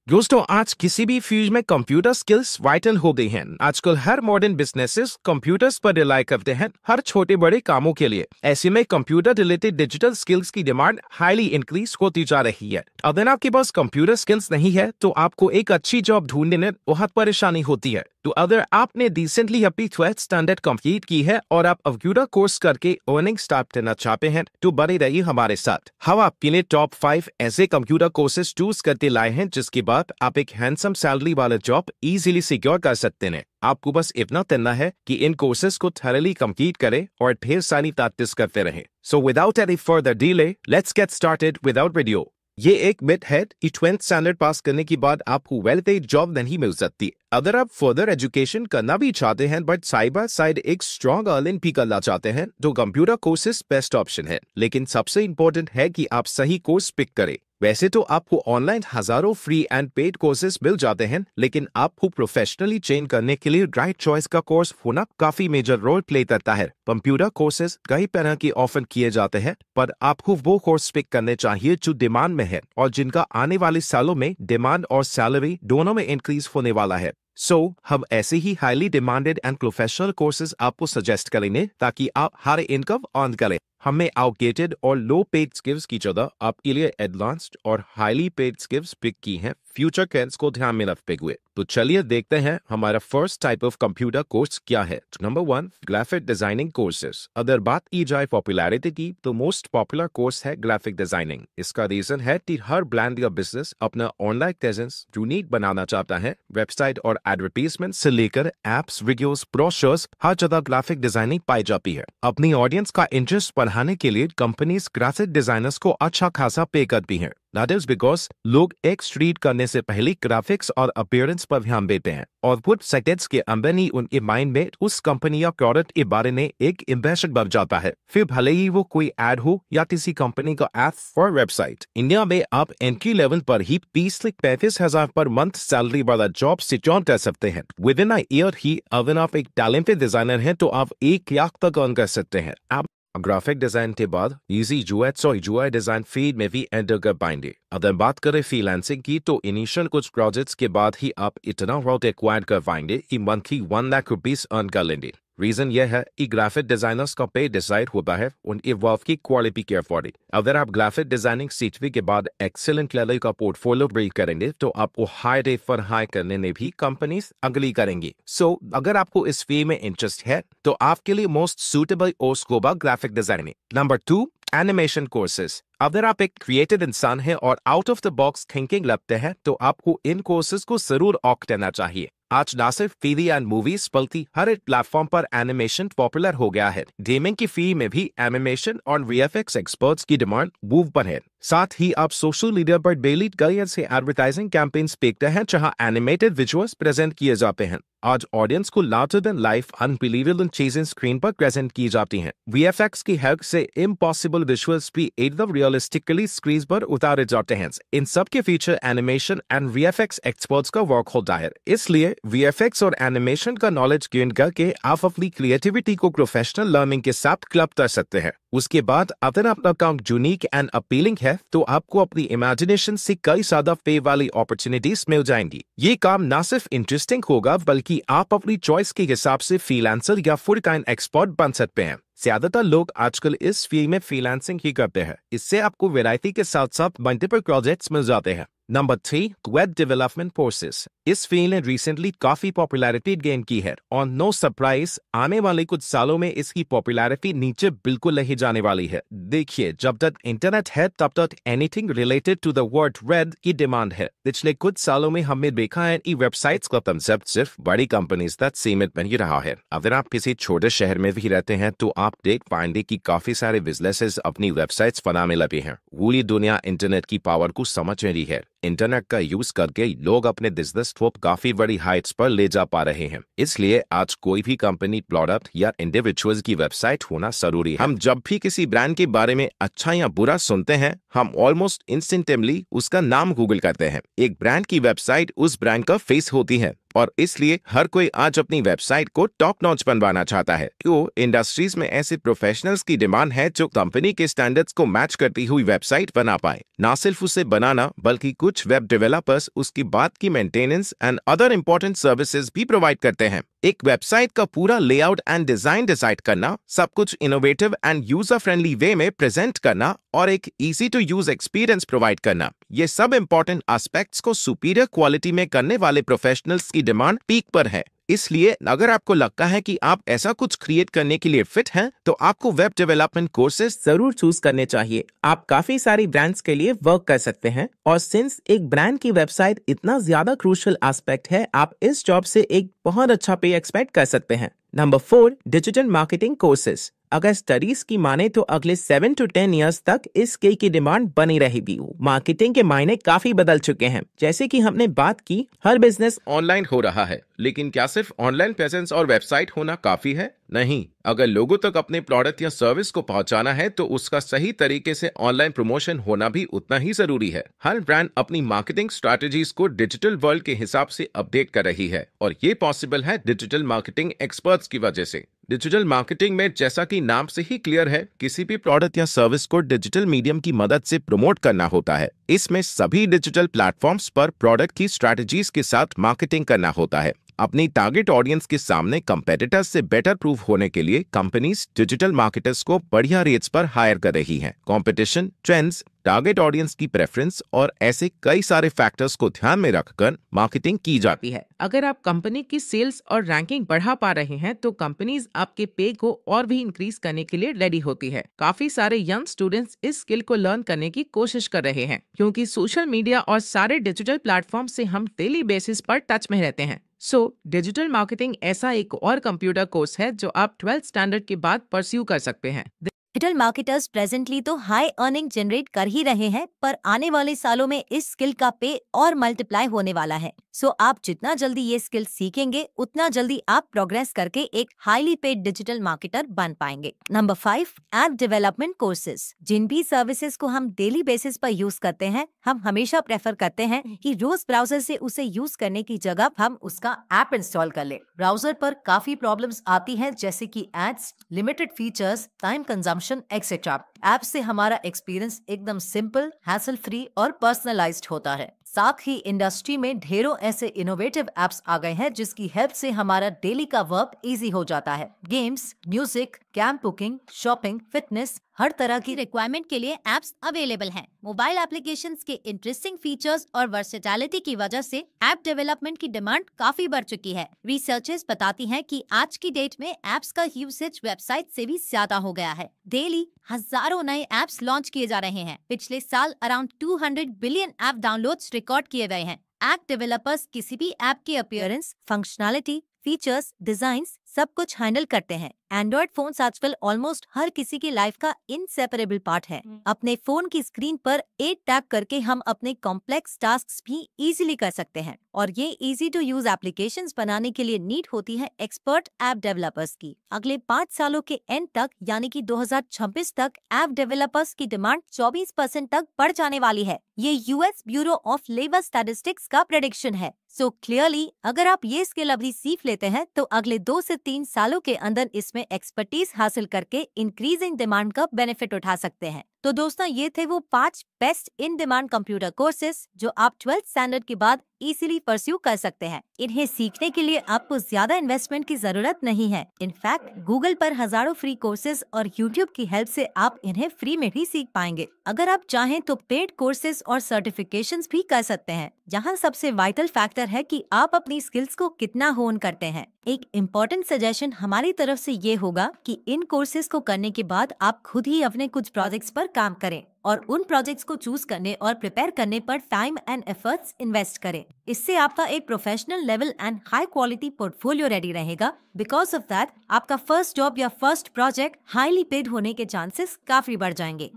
दोस्तों आज किसी भी फील्ड में कंप्यूटर स्किल्स वाइटल हो गई हैं। आजकल हर मॉडर्न बिजनेसेस कंप्यूटर्स पर रिलाई करते हैं हर छोटे बड़े कामों के लिए। ऐसे में कंप्यूटर रिलेटेड डिजिटल स्किल्स की डिमांड हाईली इंक्रीज होती जा रही है। अगर आपके पास कंप्यूटर स्किल्स नहीं है तो आपको एक अच्छी जॉब ढूंढने में बहुत परेशानी होती है। तो अगर आपने रिसेंटली अपनी 12th स्टैंडर्ड कंप्लीट की है और आप कंप्यूटर कोर्स करके अर्निंग स्टार्ट करना चाहते हैं तो बने रहिए हमारे साथ। हम आपके लिए टॉप 5 ऐसे कंप्यूटर कोर्सेज चूज करके लाए हैं जिसके बाद आप एक हैंडसम सैलरी वाला जॉब इजीली सिक्योर कर सकते हैं। आपको बस इतना करना है कि इन कोर्सेज को थॉरली कंप्लीट करें और ढेर सारी प्रैक्टिस करते रहें। So without any further delay let's get started without video. ये एक मिथ है कि 12th स्टैंडर्ड पास करने के बाद आपको वेल पेड जॉब नहीं मिल सकती। अगर आप फर्दर एजुकेशन करना भी चाहते हैं बट साइड बाय साइड एक स्ट्रॉन्ग अर्निंग भी करना चाहते हैं तो कंप्यूटर कोर्सेज बेस्ट ऑप्शन है। लेकिन सबसे इम्पोर्टेंट है कि आप सही कोर्स पिक करें। वैसे तो आपको ऑनलाइन हजारों फ्री एंड पेड कोर्सेज मिल जाते हैं, लेकिन आपको प्रोफेशनली ट्रेन करने के लिए राइट चॉइस का कोर्स होना काफी मेजर रोल प्ले करता है। कंप्यूटर कोर्सेज कई तरह के ऑफर किए जाते हैं, पर आपको वो कोर्स पिक करने चाहिए जो डिमांड में है और जिनका आने वाले सालों में डिमांड और सैलरी दोनों में इंक्रीज होने वाला है। हम ऐसे ही highly demanded and professional courses आपको सजेस्ट करेंगे ताकि आप हर इनकम अर्न करें। हमने आउटडेटेड और लो पेड स्किल्स की जगह आपके लिए एडवांस्ड और हाईली पेड स्किल्स पिक की हैं फ्यूचर ट्रेंड्स को ध्यान में रखते हुए। तो चलिए देखते हैं हमारा first type of computer course क्या है। Number 1, graphic designing courses. अगर बात की जाए पॉपुलैरिटी की तो मोस्ट पॉपुलर कोर्स है ग्राफिक डिजाइनिंग। इसका रीजन है कि हर ब्रांड या बिजनेस अपना ऑनलाइन प्रेजेंस यूनिक बनाना चाहता है। वेबसाइट और एडवर्टाइजमेंट से लेकर एप्स, वीडियोस, ब्रोशर्स, हर जगह ग्राफिक डिजाइनिंग पाई जाती है। अपनी ऑडियंस का इंटरेस्ट बढ़ाने के लिए कंपनीज ग्राफिक डिजाइनर्स को अच्छा खासा पे करती हैं। That is because लोग एक स्ट्रीट करने से पहले ग्राफिक्स और अपीयरेंस पर ध्यान देते हैं और कुछ सेकंड्स के अंदर ही उनके माइंड में उस कंपनी या प्रोडक्ट के बारे में एक इम्प्रेशन बन जाता है। फिर भले ही वो कोई एड हो या किसी कंपनी का ऐप और वेबसाइट। इंडिया में आप एंट्री लेवल पर ही 30,35,000 पर मंथ सैलरी वाला जॉब सिक्योर कर सकते हैं। विद इन अ ईयर ही अगर आप एक टैलेंटेड डिजाइनर हैं तो आप 1 लाख तक अर्न कर सकते हैं। ग्राफिक डिजाइन के बाद इजी यूएक्स और यूआई डिजाइन फील्ड में भी एंटर कर पाएंगे। अगर बात करें फ्रीलांसिंग की तो इनिशियल कुछ प्रोजेक्ट्स के बाद ही आप इतना वर्क एक्वायर कर पाएंगे कि मंथली 1 लाख रुपीस अर्न कर लेंगे। रीजन यह है कि ग्राफिक डिजाइनर्स का पे डिसाइड होता है उनके वर्क की क्वालिटी के अकॉर्डिंग। अगर आप ग्राफिक डिजाइनिंग सीखने के बाद एक्सेलेंट लेवल का पोर्टफोलियो बिल्ड करेंगे तो आपको हाई रेट पर हाई करने में भी कंपनीज अग्री करेंगी। अगर आपको इस फील्ड में इंटरेस्ट है तो आपके लिए मोस्ट सुटेबल कोर्स होगा graphic designing. Number 2, animation courses. अगर आप एक क्रिएटिव इंसान हैं और out of the box thinking लगते हैं तो आपको इन कोर्सेज को जरूर ऑप्ट करना चाहिए। आज ना सिर्फ टीवी एंड मूवीज बल्कि हर एक प्लेटफॉर्म पर एनिमेशन पॉपुलर हो गया है। गेमिंग की फील्ड में भी एनिमेशन और वीएफएक्स एक्सपर्ट्स की डिमांड मूव पर है। साथ ही आप सोशल मीडिया पर डेली कई ऐसे एडवर्टाइजिंग कैंपेन्स देखते हैं जहां एनिमेटेड विजुअल्स प्रेजेंट किए जाते हैं। आज ऑडियंस को लार्जर देन लाइफ अनबिलीवेबल चीजें स्क्रीन पर प्रेजेंट की जाती हैं। वीएफएक्स की हेल्प से इम्पॉसिबल विजुअल्स भी एकदम रियलिस्टिकली स्क्रीन पर उतारे जाते हैं। इन सब के feature animation and VFX experts का वर्क होता है। इसलिए वीएफएक्स और एनिमेशन का नॉलेज गेन करके आप अपनी क्रिएटिविटी को प्रोफेशनल लर्निंग के साथ क्लब कर सकते हैं। उसके बाद अगर आपका काम यूनिक एंड अपीलिंग है तो आपको अपनी इमेजिनेशन से कई ज्यादा पे वाली अपॉर्चुनिटीज मिल जाएंगी। ये काम ना सिर्फ इंटरेस्टिंग होगा बल्कि आप अपनी चॉइस के हिसाब से फ्रीलांसर या फुल टाइम एक्सपर्ट बन सकते हैं। ज्यादातर लोग आजकल इस फील्ड में फ्रीलांसिंग ही करते हैं। इससे आपको वैरायटी के साथ साथ मल्टीपल प्रोजेक्ट्स मिल जाते हैं। Number 3, web development courses. इस फील्ड ने रिसेंटली काफी पॉपुलैरिटी गेन की है और नो सरप्राइज आने वाले कुछ सालों में इसकी पॉपुलैरिटी नीचे बिल्कुल नहीं जाने वाली है। देखिए, जब तक इंटरनेट है तब तक anything related to the word web की डिमांड है। पिछले कुछ सालों में हमने देखा है कि वेबसाइट्स का कंसेप्ट सिर्फ बड़ी कंपनीज तक सीमित बन ही रहा है। अगर आप किसी छोटे शहर में भी रहते हैं तो आप देख पाएंगे कि काफी सारे बिजनेसेस अपनी वेबसाइट्स बनाने लगे हैं। पूरी दुनिया इंटरनेट की पावर को समझ रही है। इंटरनेट का यूज करके लोग अपने बिजनेस को काफी बड़ी हाइट्स पर ले जा पा रहे हैं। इसलिए आज कोई भी कंपनी, प्रोडक्ट या इंडिविजुअल्स की वेबसाइट होना जरूरी है। हम जब भी किसी ब्रांड के बारे में अच्छा या बुरा सुनते हैं हम ऑलमोस्ट इंस्टेंटली उसका नाम गूगल करते हैं। एक ब्रांड की वेबसाइट उस ब्रांड का फेस होती है और इसलिए हर कोई आज अपनी वेबसाइट को टॉप नॉच बनवाना चाहता है। तो इंडस्ट्रीज में ऐसे प्रोफेशनल्स की डिमांड है जो कंपनी के स्टैंडर्ड्स को मैच करती हुई वेबसाइट बना पाए। ना सिर्फ उसे बनाना बल्कि कुछ वेब डेवलपर्स उसकी बात की maintenance and other important services भी प्रोवाइड करते हैं। एक वेबसाइट का पूरा लेआउट एंड डिजाइन डिसाइड करना, सब कुछ innovative and user friendly way में प्रेजेंट करना और एक easy to use experience provide करना, ये सब इंपॉर्टेंट एस्पेक्ट्स को सुपीरियर क्वालिटी में करने वाले प्रोफेशनल्स की डिमांड पीक पर है। इसलिए अगर आपको लगता है कि आप ऐसा कुछ क्रिएट करने के लिए फिट हैं, तो आपको वेब डेवलपमेंट कोर्सेज जरूर चूज करने चाहिए। आप काफी सारी ब्रांड्स के लिए वर्क कर सकते हैं और सिंस एक ब्रांड की वेबसाइट इतना ज्यादा क्रूशियल एस्पेक्ट है, आप इस जॉब से एक बहुत अच्छा पे एक्सपेक्ट कर सकते हैं। Number 4, digital marketing courses. अगर स्टडीज की माने तो अगले 7 to 10 इयर्स तक इस स्किल की डिमांड बनी रहेगी। मार्केटिंग के मायने काफी बदल चुके हैं। जैसे कि हमने बात की, हर बिजनेस ऑनलाइन हो रहा है, लेकिन क्या सिर्फ ऑनलाइन प्रेजेंस और वेबसाइट होना काफी है? नहीं, अगर लोगों तक अपने प्रोडक्ट या सर्विस को पहुंचाना है तो उसका सही तरीके से ऑनलाइन प्रमोशन होना भी उतना ही जरूरी है। हर ब्रांड अपनी मार्केटिंग स्ट्रैटेजीज को डिजिटल वर्ल्ड के हिसाब से अपडेट कर रही है और ये पॉसिबल है डिजिटल मार्केटिंग एक्सपर्ट्स की वजह से। डिजिटल मार्केटिंग में, जैसा कि नाम से ही क्लियर है, किसी भी प्रोडक्ट या सर्विस को डिजिटल मीडियम की मदद से प्रमोट करना होता है। इसमें सभी डिजिटल प्लेटफॉर्म्स पर प्रोडक्ट की स्ट्रैटेजीज के साथ मार्केटिंग करना होता है। अपनी टारगेट ऑडियंस के सामने कंपेटिटर्स से बेटर प्रूफ होने के लिए कंपनीज डिजिटल मार्केटर्स को बढ़िया रेट्स पर हायर कर रही हैं। कंपटीशन, ट्रेंड्स, टारगेट ऑडियंस की प्रेफरेंस और ऐसे कई सारे फैक्टर्स को ध्यान में रखकर मार्केटिंग की जाती है। अगर आप कंपनी की सेल्स और रैंकिंग बढ़ा पा रहे हैं तो कंपनीज आपके पे को और भी इंक्रीज करने के लिए रेडी होती है। काफी सारे यंग स्टूडेंट्स इस स्किल को लर्न करने की कोशिश कर रहे हैं क्योंकि सोशल मीडिया और सारे डिजिटल प्लेटफॉर्म से हम डेली बेसिस पर टच में रहते हैं। डिजिटल मार्केटिंग ऐसा एक और कंप्यूटर कोर्स है जो आप 12th स्टैंडर्ड के बाद परस्यू कर सकते हैं। डिजिटल मार्केटर्स प्रेजेंटली तो हाई अर्निंग जनरेट कर ही रहे हैं, पर आने वाले सालों में इस स्किल का पे और मल्टीप्लाई होने वाला है। आप जितना जल्दी ये स्किल सीखेंगे उतना जल्दी आप प्रोग्रेस करके एक हाईली पेड डिजिटल मार्केटर बन पाएंगे। Number 5, app development courses. जिन भी सर्विसेज को हम डेली बेसिस पर यूज करते हैं, हम हमेशा प्रेफर करते हैं कि रोज ब्राउजर से उसे यूज करने की जगह हम उसका ऐप इंस्टॉल कर ले। ब्राउजर पर काफी प्रॉब्लम्स आती हैं, जैसे कि ads, limited features, time consumption etcetera. App से हमारा एक्सपीरियंस एकदम सिंपल, हैसल फ्री और पर्सनलाइज्ड होता है। साथ ही इंडस्ट्री में ढेरों ऐसे इनोवेटिव एप्स आ गए हैं जिसकी हेल्प से हमारा डेली का वर्क इजी हो जाता है। Games, music, camp booking, shopping, fitness, हर तरह की रिक्वायरमेंट के लिए एप्स अवेलेबल हैं। मोबाइल एप्लीकेशंस के इंटरेस्टिंग फीचर्स और वर्सेटैलिटी की वजह से ऐप डेवलपमेंट की डिमांड काफी बढ़ चुकी है। रिसर्चर्स बताती हैं कि आज की डेट में एप्स का यूसेज वेबसाइट से भी ज्यादा हो गया है। डेली हजारों नए एप्स लॉन्च किए जा रहे हैं। पिछले साल around 200 billion app downloads record किए गए हैं। ऐप डेवलपर्स किसी भी ऐप के अपीयरेंस, फंक्शनैलिटी, फीचर्स, डिजाइन्स सब कुछ हैंडल करते हैं। एंड्रॉइड फोन्स आजकल ऑलमोस्ट हर किसी की लाइफ का इनसेपरेबल पार्ट है। अपने फोन की स्क्रीन पर 8 टैप करके हम अपने कॉम्प्लेक्स टास्क्स भी इजीली कर सकते हैं और ये इजी टू यूज एप्लीकेशंस बनाने के लिए नीड होती है एक्सपर्ट ऐप डेवलपर्स की। अगले 5 सालों के एंड तक यानी कि 2026 तक ऐप डेवलपर्स की डिमांड 24% तक बढ़ जाने वाली है। ये US bureau of labour statistics का प्रेडिक्शन है। क्लियरली अगर आप ये स्किल अभी सीख लेते हैं तो अगले 2 से 3 सालों के अंदर इसमें एक्सपर्टीज हासिल करके इंक्रीजिंग डिमांड का बेनिफिट उठा सकते हैं। तो दोस्तों, ये थे वो 5 best in demand computer courses जो आप 12th स्टैंडर्ड के बाद इजीली परस्यू कर सकते हैं। इन्हें सीखने के लिए आपको ज्यादा इन्वेस्टमेंट की जरूरत नहीं है। इनफैक्ट गूगल पर हजारों फ्री कोर्सेज और यूट्यूब की हेल्प से आप इन्हें फ्री में भी सीख पाएंगे। अगर आप चाहें तो पेड कोर्सेज और सर्टिफिकेशंस भी कर सकते हैं। यहाँ सबसे वाइटल फैक्टर है कि आप अपनी स्किल्स को कितना होन करते हैं। एक इम्पोर्टेंट सजेशन हमारी तरफ से ये होगा कि इन कोर्सेज को करने के बाद आप खुद ही अपने कुछ प्रोजेक्ट्स पर काम करें और उन प्रोजेक्ट्स को चूज करने और प्रिपेयर करने पर टाइम एंड एफर्ट्स इन्वेस्ट करें। इससे आपका एक professional level and high quality portfolio ready रहेगा। बिकॉज ऑफ दैट आपका फर्स्ट जॉब या फर्स्ट प्रोजेक्ट हाईली पेड होने के चांसेस काफी बढ़ जाएंगे।